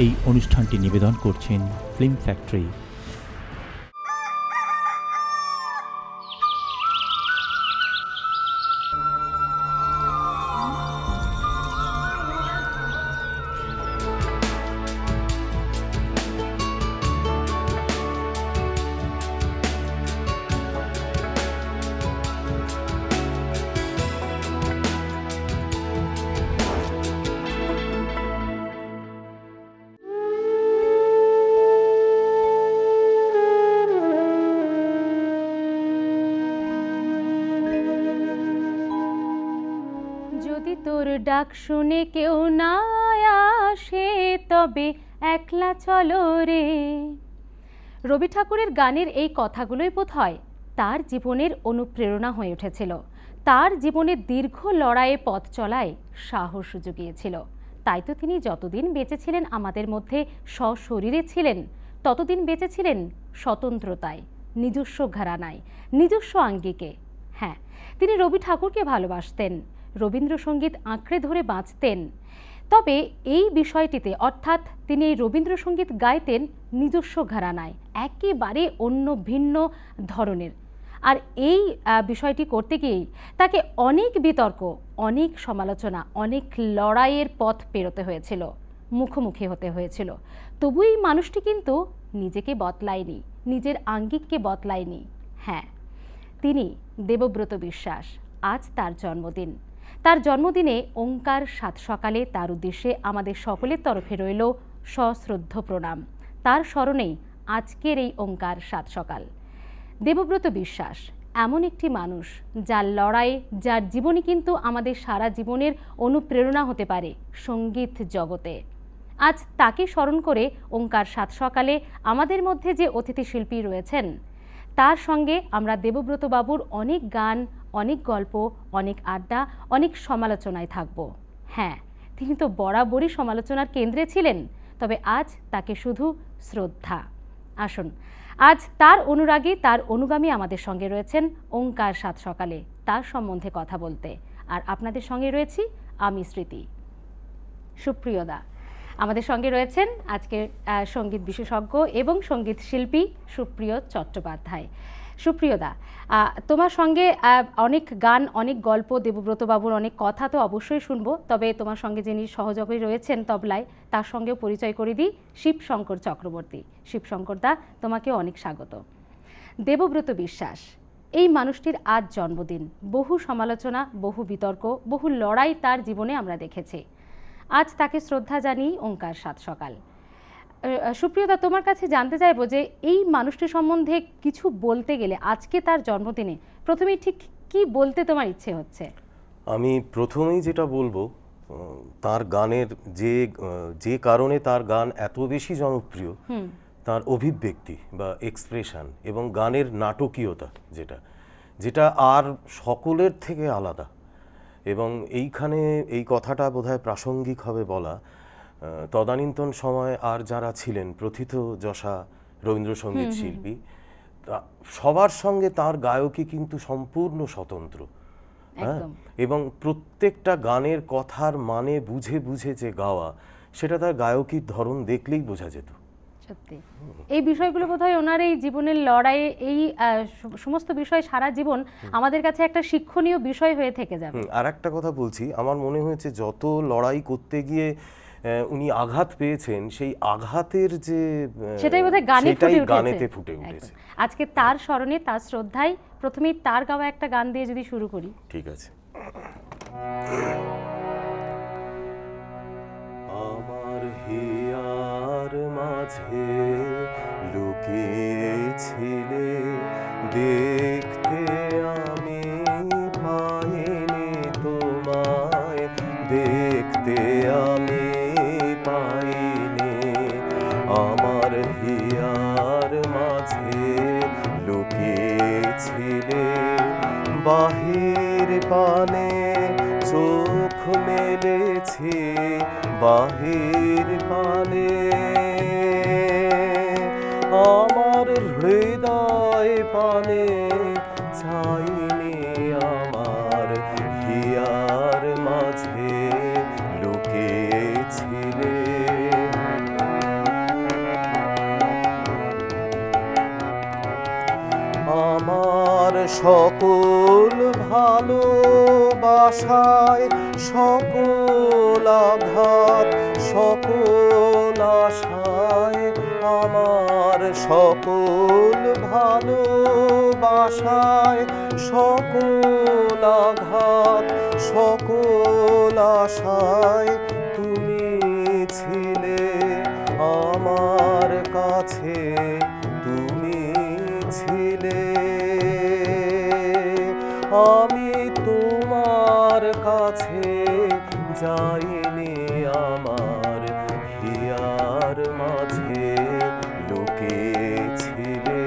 এই অনুষ্ঠানটি নিবেদন করছেন ফিল্ম ফ্যাক্টরি। যদি তোর ডাক শুনে কেউ না আসে তবে একলা চলো রে। রবি ঠাকুরের গানের এই কথাগুলোই বোধহয় তার জীবনের অনুপ্রেরণা হয়ে উঠেছিল। তার জীবনের দীর্ঘ লড়াইয়ে পথ চলায় সাহস জুগিয়েছিল। তাই তো তিনি যতদিন বেঁচে ছিলেন আমাদের মধ্যে সশরীরে ছিলেন, ততদিন বেঁচে ছিলেন স্বতন্ত্রতায়, নিজস্ব ঘরানায়, নিজস্ব আঙ্গিকে। হ্যাঁ, তিনি রবি ঠাকুরকে ভালোবাসতেন, রবীন্দ্রসঙ্গীত আঁকড়ে ধরে বাঁচতেন। তবে এই বিষয়টিতে অর্থাৎ তিনি এই রবীন্দ্রসঙ্গীত গাইতেন নিজস্ব ঘরানায়, একেবারে অন্য ভিন্ন ধরনের। আর এই বিষয়টি করতে গিয়েই তাকে অনেক বিতর্ক, অনেক সমালোচনা, অনেক লড়াইয়ের পথ পেরোতে হয়েছিল, মুখোমুখি হতে হয়েছিল। তবু এই মানুষটি কিন্তু নিজেকে বদলায়নি, নিজের আঙ্গিককে বদলায়নি। হ্যাঁ, তিনি দেবব্রত বিশ্বাস। আজ তার জন্মদিন। তার জন্মদিনে ওঙ্কার সাত সকালে তার উদ্দেশ্যে আমাদের সকলের তরফে রইল সশ্রদ্ধ প্রণাম। তার স্মরণেই আজকের এই ওঙ্কার সাত সকাল। দেবব্রত বিশ্বাস এমন একটি মানুষ যার লড়াই, যার জীবনী কিন্তু আমাদের সারা জীবনের অনুপ্রেরণা হতে পারে সঙ্গীত জগতে। আজ তাকে স্মরণ করে ওঙ্কার সাত সকালে আমাদের মধ্যে যে অতিথি শিল্পী রয়েছেন, তার সঙ্গে আমরা দেবব্রত বাবুর অনেক গান, অনেক গল্প, অনেক আড্ডা, অনেক সমালোচনায় থাকব। হ্যাঁ, তিনি তো বরাবরই সমালোচনার কেন্দ্রে ছিলেন, তবে আজ তাকে শুধু শ্রদ্ধা। আসুন, আজ তার অনুরাগী, তার অনুগামী আমাদের সঙ্গে রয়েছেন ওঙ্কার সাত সকালে, তার সম্বন্ধে কথা বলতে। আর আপনাদের সঙ্গে রয়েছি আমি স্মৃতি। সুপ্রিয়দা আমাদের সঙ্গে রয়েছেন আজকের সঙ্গীত বিশেষজ্ঞ এবং সঙ্গীত শিল্পী সুপ্রিয় চট্টোপাধ্যায়। সুপ্রিয়দা, তোমার সঙ্গে অনেক গান, অনেক গল্প, দেবব্রত বাবুর অনেক কথা তো অবশ্যই শুনবো, তবে তোমার সঙ্গে যিনি সহযোগী রয়েছেন তবলায়, তার সঙ্গেও পরিচয় করে দিই, শিবশঙ্কর চক্রবর্তী। শিবশঙ্করদা, তোমাকেও অনেক স্বাগত। দেবব্রত বিশ্বাস, এই মানুষটির আজ জন্মদিন। বহু সমালোচনা, বহু বিতর্ক, বহু লড়াই তার জীবনে আমরা দেখেছি। আজ তাকে শ্রদ্ধা জানিয়ে ওঙ্কার সাত সকাল। সুপ্রিয়দা, তোমার কাছে জানতে চাইবো যে এই মানুষটির সম্বন্ধে কিছু বলতে গেলে আজকে তার জন্মদিনে প্রথমেই ঠিক কি বলতে তোমার ইচ্ছে হচ্ছে? আমি প্রথমেই যেটা বলবো, তার গানের যে কারণে তার গান এত বেশি জনপ্রিয়, তার অভিব্যক্তি বা এক্সপ্রেশন এবং গানের নাটকীয়তা, যেটা আর সকলের থেকে আলাদা। এবং এইখানে এই কথাটা বোধহয় প্রাসঙ্গিক হবে বলা, তদানীন্তন সময়ে আর যারা ছিলেন প্রথিত যশা রবীন্দ্রসঙ্গীত শিল্পী, সবার সঙ্গে তার গায়কী কিন্তু সম্পূর্ণ স্বতন্ত্র। হ্যাঁ, এবং প্রত্যেকটা গানের কথার মানে বুঝে বুঝে যে গাওয়া, সেটা তার গায়কীর ধরন দেখলেই বোঝা যেত। সত্যি এই বিষয়গুলো বোধহয় ওনার এই জীবনের লড়াইয়ে, এই সমস্ত বিষয় সারা জীবন আমাদের কাছে একটা শিক্ষণীয় বিষয় হয়ে থেকে যাবে। আর একটা কথা বলছি, আমার মনে হয়েছে যত লড়াই করতে গিয়ে উনি আঘাত পেয়েছেন, সেই আঘাতের যে সেটাই বোধহয় গানেতে ফুটে উঠেছে। আজকে তার স্মরণে, তার শ্রদ্ধায় প্রথমেই তার গাওয়া একটা গান দিয়ে যদি শুরু করি। ঠিক আছে। আমার হিয়ার মাঝে লুকিয়েছিলে, দেখতে আমি পাইনি তোমায়, দেখতে আমি পাইনি। আমার হিয়ার মাঝে লুকিয়েছিলে, বাহির পানে চোখ মেলেছি, বাহির পানে আমার হৃদয় পানে চাইনি, আমার হিয়ার মাঝে লুকিয়েছিলে। সকল ভালোবাসায় সকল আঘাত সকল আশায় আমার সকল ভালোবাসায় সকল আঘাত সকল আশায় তুমি ছিলে আমার কাছে, তুমি ছিলে। আমি তোমার কাছে যাইনি, আমার হিয়ার মাঝে লুকিয়েছিলে।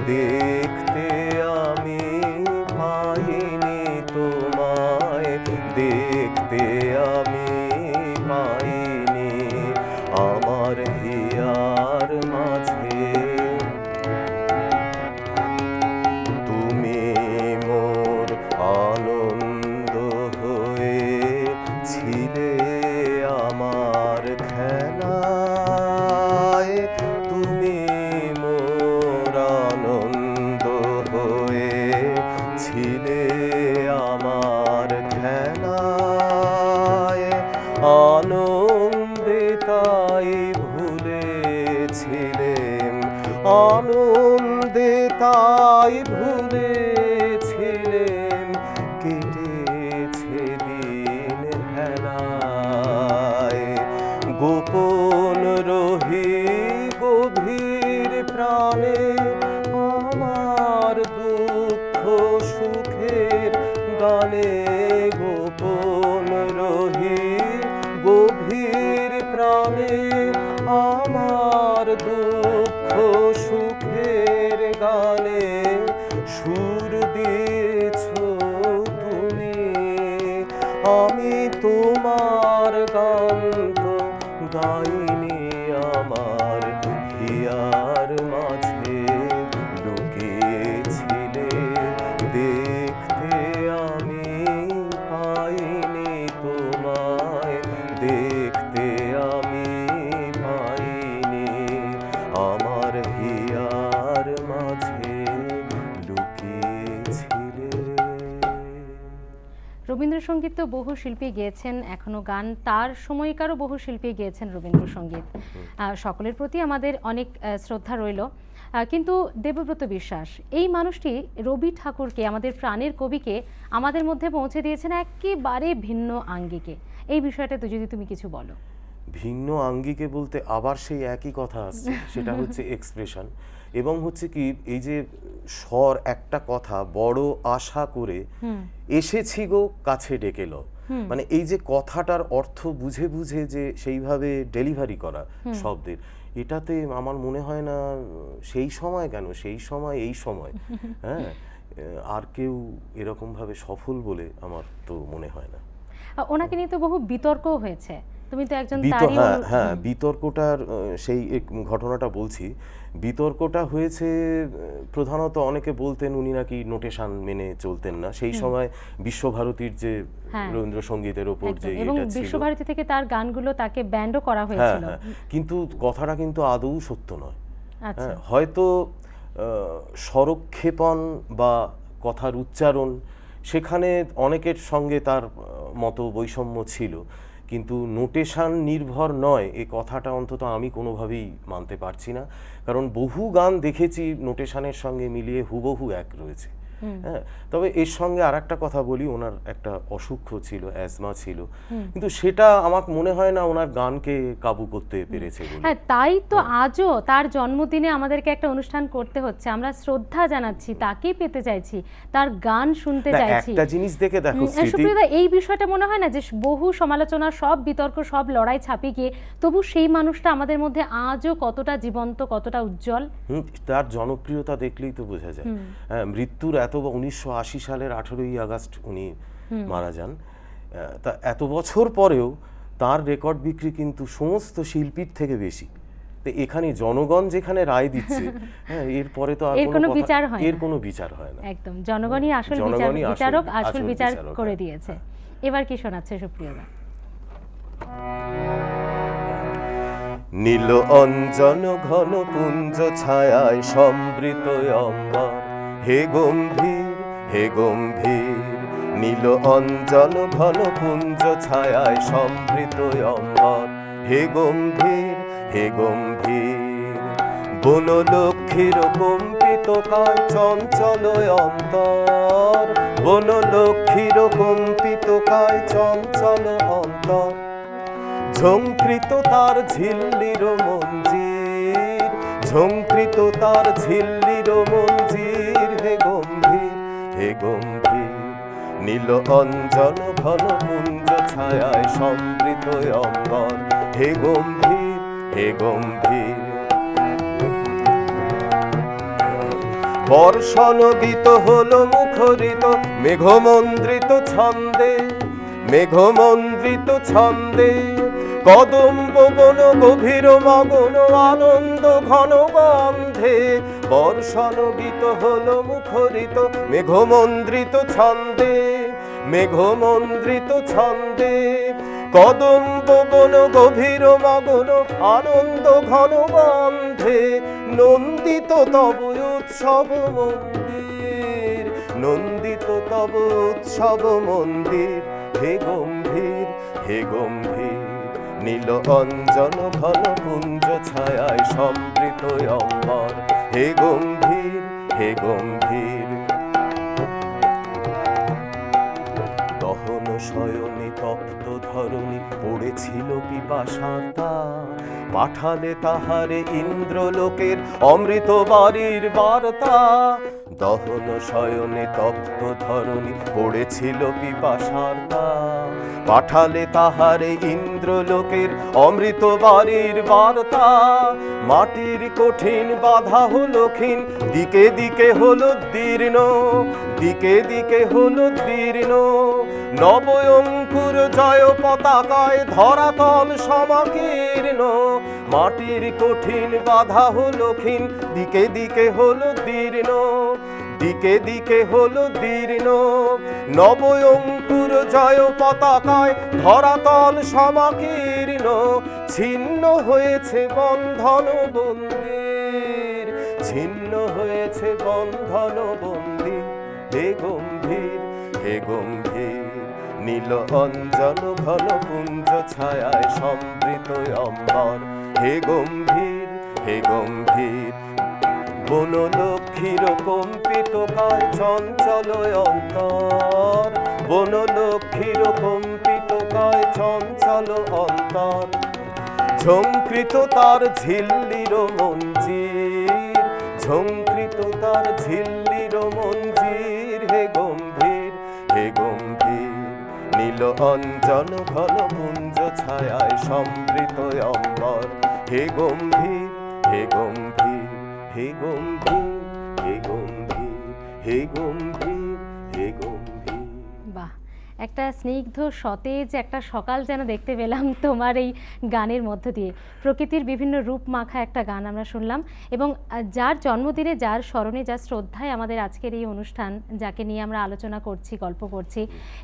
দেখতে আমি পাইনি তোমায়, দেখতে আমি পাইনি আমার হিয়ার মাঝে। তুমি মোর আনন্দ হয়ে ছিলে আমার খেলায়, তুমি মোর আনন্দ হয়ে ছিলে আমার খেলায়। আনন্দে তাই ভুলেছিলেন, আনন্দে তাই ভুলেছিলেন, কেটেছে দিন হেলায়। গোপন রহি গভীর প্রাণে আমার দুঃখ সুখের গানে, গোপন রহি গভীর প্রাণে আমার দুঃখ সুখের গানে সুর দিয়েছ তুমি। আমি তোমার গান তো গাইনি, আমার হিয়ার মাঝে লুকিয়েছিলে। দেখতে আমি পাইনি তোমায়, দেখতে আমি পাইনি আমার হিয়ার মাঝে লুকিয়েছিলে। রবীন্দ্রসঙ্গীত তো বহু শিল্পী গেয়েছেন, এখনো গান তার সময়কারও বহু শিল্পী গেয়েছেন রবীন্দ্রসঙ্গীত। সকলের প্রতি আমাদের অনেক শ্রদ্ধা রইল। কিন্তু দেবব্রত বিশ্বাস এই মানুষটি রবি ঠাকুরকে, আমাদের প্রাণের কবিকে আমাদের মধ্যে পৌঁছে দিয়েছেন একেবারে ভিন্ন আঙ্গিকে। এই বিষয়টা তো যদি তুমি কিছু বলো। ভিন্ন আঙ্গিকে বলতে আবার সেই একই কথা আসছে, সেটা হচ্ছে এক্সপ্রেশন। এবং হচ্ছে কি, এই যে স্বর, একটা কথা বড় আশা করে এসেছি গো কাছে ডেকে লো, মানে এই যে কথাটার অর্থ বুঝে বুঝে যে সেইভাবে ডেলিভারি করা শব্দের, এটাতে আমার মনে হয় না সেই সময় কেন, সেই সময় এই সময় হ্যাঁ আর কেউ এরকম ভাবে সফল বলে আমার তো মনে হয় না। ওনাকে নিয়ে তো বহু বিতর্কও হয়েছে, তুমি তো একজন হ্যাঁ বিতর্কটার সেই ঘটনাটা বলছি। বিতর্কটা হয়েছে প্রধানত অনেকে বলতেন উনি নাকি নোটেশন মেনে চলতেন না সেই সময়, বিশ্বভারতীর যে রবীন্দ্রসঙ্গীতের ওপর যে এবং বিশ্বভারতী থেকে তার গানগুলো তাকে ব্যান্ডও করা হয়েছিল। কিন্তু কথাটা কিন্তু আদৌ সত্য নয়। হয়তো স্বরক্ষেপণ বা কথার উচ্চারণ সেখানে অনেকের সঙ্গে তার মতো বৈষম্য ছিল, কিন্তু নোটেশন নির্ভর নয় এই কথাটা অন্তত আমি কোনোভাবেই মানতে পারছি না। কারণ বহু গান দেখেছি নোটেশনের সঙ্গে মিলিয়ে হুবহু এক রয়েছে। হ্যাঁ, তবে এর সঙ্গে আর একটা কথা বলি, ওনার একটা অসুখ ছিল, অ্যাজমা ছিল, কিন্তু সেটা আমার মনে হয় না ওনার গানকে কাবু করতে পেরেছে বলে। হ্যাঁ, তাই তো আজও তার জন্মদিনে আমাদেরকে একটা অনুষ্ঠান করতে হচ্ছে, আমরা শ্রদ্ধা জানাচ্ছি, তাকেই পেতে চাইছি, তার গান শুনতে চাইছি। একটা জিনিস দেখে দেখো সুপ্রিয়দা, এই বিষয়টা মনে হয় না যে বহু সমালোচনা, সব বিতর্ক, সব লড়াই ছাপিয়ে গিয়ে তবু সেই মানুষটা আমাদের মধ্যে আজও কতটা জীবন্ত, কতটা উজ্জ্বল। তার জনপ্রিয়তা দেখলেই তো বোঝা যায়। হ্যাঁ, মৃত্যুর 1980 সালের 18ই আগস্ট উনি মারা যান। তা এত বছর পরেও তার রেকর্ড বিক্রি কিন্তু সমস্ত শিল্পীর থেকে বেশি। তো এখানে জনগণ যেখানে রায় দিচ্ছে, হ্যাঁ, এরপরে তো আর কোনো বিচার হয় না, এর কোনো বিচার হয় না। একদম জনগণই আসল বিচারক, আসল বিচার করে দিয়েছে। এবার কি শোনাচ্ছে সুপ্রিয়দা? নীল অঞ্জন ঘন পুঞ্জ ছায়ায় সমৃত অম্বর, হে গম্ভীর, হে গম্ভীর, নীল অঞ্জন ঘন পুঞ্জ ছায়ায় সমৃত অম্বর। হে গম্ভীর, হে গম্ভীর, বনলক্ষ্মীর কম্পিত কায় চঞ্চল অন্তর। বনলক্ষ্মীর কম্পিত কায় চঞ্চল অন্তর। ঝঙ্কৃত তার ঝিল্লির মঞ্জির, ঝঙ্কৃত তার ঝিল্লির মঞ্জির। হে গম্ভীর, হে গম্ভীর, নীল অঞ্জন ঘন পুঞ্জ ছায়ায় সমৃত অম্বর। হে গম্ভীর, হে গম্ভীর, বর্ষণ গীত হলো মুখরিত মেঘমন্দ্রিত ছন্দে। মেঘমন্দ্রিত ছন্দে কদম্ব বন গভীর মগন আনন্দ ঘন গন্ধে। বর্ষণ গীত হলো মুখরিত মেঘমন্দ্রিত ছন্দে। মেঘমন্দ্রিত ছন্দে কদম্ব বন গভীর মগন আনন্দ ঘন গন্ধে। নন্দিত তব উৎসব মন্দির, নন্দিত তব উৎসব মন্দির। হে গম্ভীর, হে গম্ভীর, নীল অঞ্জন ঘন পুঞ্জ ছায়ায় সমৃত অম্বর। হে গম্ভীর, হে গম্ভীর, দহন শয়নে তপ্ত ধরণী পড়েছিল পিপাসার তার। পাঠালে তাহারে ইন্দ্রলোকের অমৃত বাড়ির বার্তা। দহন শয়নে তপ্ত ধরণী পড়েছিল পিপাসার তার। পাঠালে তাহারে ইন্দ্রলোকের অমৃত বাড়ির বার্তা। মাটির কঠিন বাধা হলো ক্ষীণ, দিকে দিকে হলো দীর্ণ, দিকে দিকে হলো দীর্ণ। নব অঙ্কুর জয় পতাকায় ধরাতল সমাকীর্ণ। মাটির কঠিন বাধা হলো ক্ষীণ, দিকে দিকে হলো দীর্ণ, দিকে দিকে হলো দীর্ণ। নব অঙ্কুর জয় পতাকায় ধরাতল সমাকীর্ণ। ছিন্ন হয়েছে বন্ধন বন্দির, ছিন্ন হয়েছে বন্ধন বন্দির। হে গম্ভীর, হে গম্ভীর, নীল অঞ্জন ঘন পুঞ্জ ছায়ায় সমৃত অম্বর। হে গম্ভীর, হে গম্ভীর, বনলক্ষ্মীর কম্পিত কায় চঞ্চল অন্তর। বনলক্ষ্মীর কম্পিত কায় চঞ্চল অন্তর। ঝঙ্কৃত তার ঝিল্লির মঞ্জির, ঝঙ্কৃত তার ঝিল্লির মঞ্জির। হে গম্ভীর, হে গম্ভীর, নীল অঞ্জন ঘন পুঞ্জ ছায়ায় সমৃত অম্বর। হে গম্ভীর, হে গম্ভীর, হে গম্ভীর, হে গম্ভীর, হে গম্ভীর, হে গম্ভীর। বাহ, একটা স্নিগ্ধ সতেজ একটা সকাল যেন দেখতে পেলাম তোমার এই গানের মধ্য দিয়ে। প্রকৃতির বিভিন্ন রূপ মাখা একটা গান আমরা শুনলাম, এবং যার জন্মদিনে, যার স্মরণে, যার শ্রদ্ধায় আমাদের আজকের এই অনুষ্ঠান, যাকে নিয়ে আমরা আলোচনা করছি, গল্প করছি,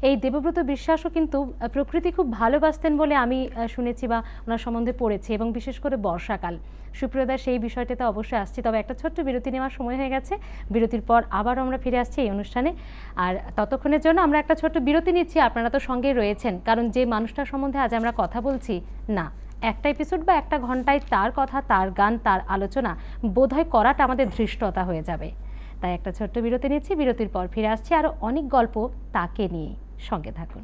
এই দেবব্রত বিশ্বাসও কিন্তু প্রকৃতি খুব ভালোবাসতেন বলে আমি শুনেছি বা ওনার সম্বন্ধে পড়েছি, এবং বিশেষ করে বর্ষাকাল। সুপ্রিয়দা, সেই বিষয়টাতে অবশ্যই আসছি, তবে একটা ছোট্ট বিরতি নেওয়ার সময় হয়ে গেছে। বিরতির পর আবার আমরা ফিরে আসছি এই অনুষ্ঠানে। আর ততক্ষণের জন্য আমরা একটা ছোট্ট বিরতি নিচ্ছি। আপনারা তো সঙ্গেই রয়েছেন, কারণ যে মানুষটার সম্বন্ধে আজ আমরা কথা বলছি, না একটা এপিসোড বা একটা ঘন্টায় তার কথা, তার গান, তার আলোচনা বোধহয় করাটা আমাদের ধৃষ্টতা হয়ে যাবে। তাই একটা ছোট্ট বিরতি নিচ্ছি, বিরতির পর ফিরে আসছি আরও অনেক গল্প তাকে নিয়ে। সঙ্গে থাকুন।